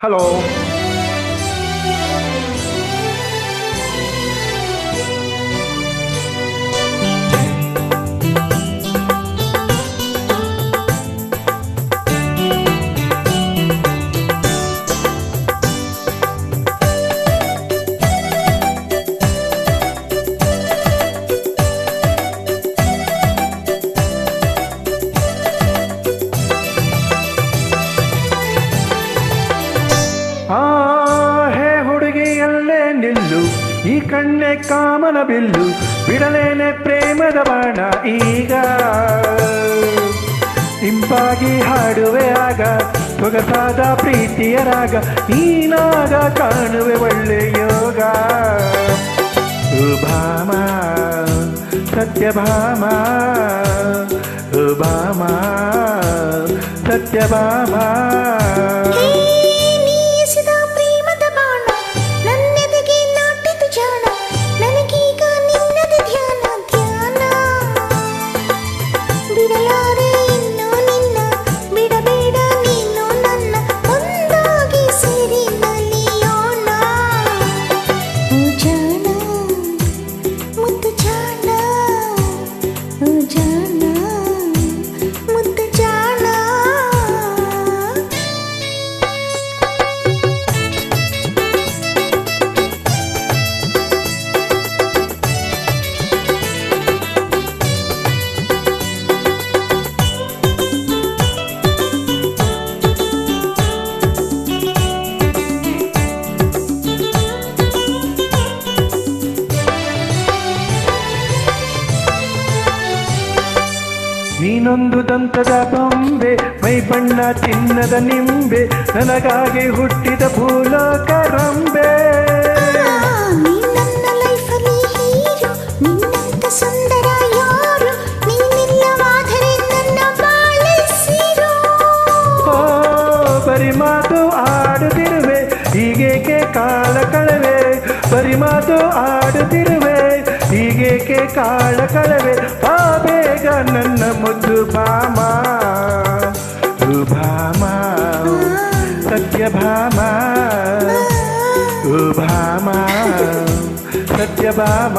Hello. ಹೇ ಹುಡುಗಿಯಲ್ಲೇ ನಿಲ್ಲು, ಈ ಕಣ್ಣೆ ಕಾಮನ ಬಿಲ್ಲು, ಬಿಡಲೇನೆ ಪ್ರೇಮದ ಬಾಣ ಈಗ. ಇಂಪಾಗಿ ಹಾಡುವೆ ಆಗ ಸೊಗಸಾದ ಪ್ರೀತಿಯ ರಾಗ, ನೀನಾಗ ಕಾಣುವೆ ಒಳ್ಳೆ ಯೋಗ. ಭಾಮ ಸತ್ಯಭಾಮ, ಭಾಮ ಸತ್ಯಭಾಮ. ನೀನೊಂದು ದಂತದ ಬೊಂಬೆ, ಮೈ ಬಣ್ಣ ಚಿನ್ನದ ನಿಂಬೆ, ನನಗಾಗಿ ಹುಟ್ಟಿದ ಭೂಲೋಕ ರಂಬೆ. ಬರಿ ಮಾತು ಆಡುತ್ತಿರುವೆ, ಹೀಗೇಕೆ ಕಾಲ ಕಳವೆ, ಬರಿ ಮಾತು ಆಡುತ್ತಿರುವೆ, ಹೀಗೇಕೆ ಕಾಲ ಕಳವೆ. ಬಾ ಬೇಗ ನನ್ನ ಮುದ್ದು ಭಾಮ, ಭಾಮ ಸತ್ಯಭಾಮ, ಭಾಮ ಸತ್ಯಭಾಮ.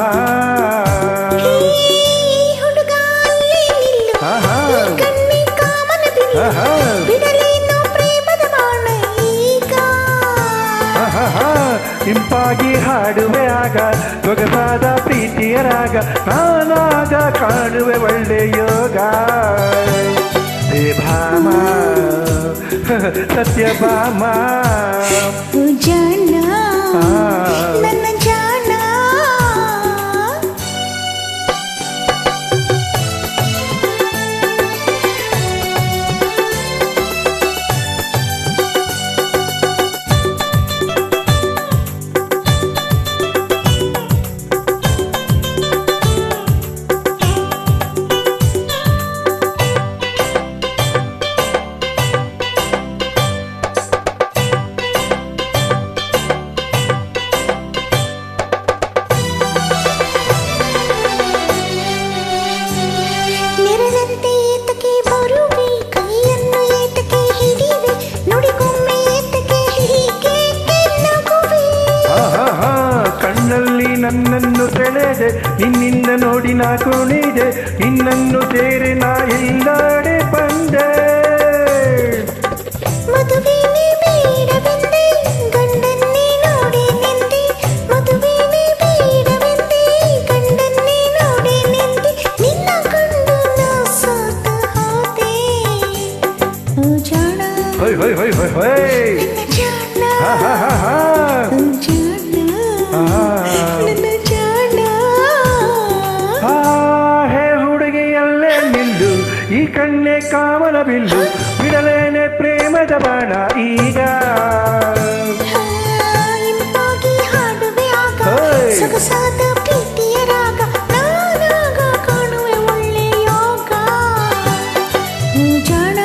ಇಂಪಾಗಿ ಹಾಡುವೆ ಆಗ ಸೊಗಸಾದ ಪ್ರೀತಿಯ ರಾಗ, ನಾನಾಗ ಕಾಣುವೆ ಒಳ್ಳೆ ಯೋಗ. ಹೇ ಭಾಮ ಸತ್ಯಭಾಮ, ಜಾಣ ನನ್ನ ಜಾಣ. ನನ್ನನ್ನು ಸೆಳೆದೆ, ನಿನ್ನಿಂದ ನೋಡಿ ನಾ ಕುಣಿದೆ, ನಿನ್ನನ್ನು ಸೇರಿ ನಾ ಎಲ್ಲಾಡೆ ಬಂದೆ. ಮದುವೆನೇ ಬೇಡವೆಂದೆ, ಗಂಡನ್ನೇ ನೋಡಿ ನಿಂದೆ, ಮದುವೆನೇ ಬೇಡವೆಂದೆ, ಗಂಡನ್ನೇ ನೋಡಿ ನಿಂದೆ, ನಿನ್ನ ಕಂಡು ನಾ ಸೋತ ಹೋದೆ. ಓ ಜಾಣ ಹೊಯ್ ಹೊಯ್ ಹೊಯ್ ಹೊಯ್ ಹೊಯ್, ನನ್ನ ಜಾಣ, ಜಾಣ ನನ್ನ ಜಾಣ. ಹೇ ಹುಡುಗಿಯಲ್ಲೇ ನಿಲ್ಲು, ಈ ಕಣ್ಣೆ ಕಾಮನ ಬಿಲ್ಲು, ಬಿಡಲೇನೆ ಪ್ರೇಮದ ಬಾಣ ಈಗ. ಇಂಪಾಗಿ ಹಾಡುವೆ ಆಗ ಸೊಗಸಾದ ಪ್ರೀತಿಯ ರಾಗ, ನಾನಾಗ ಕಾಣುವೆ ಒಳ್ಳೆ ಯೋಗ. ಜಾಣ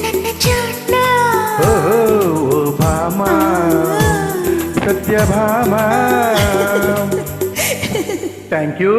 ನನ್ನ ಜಾಣ, ಭಾಮ ಸತ್ಯಭಾಮ. Thank you.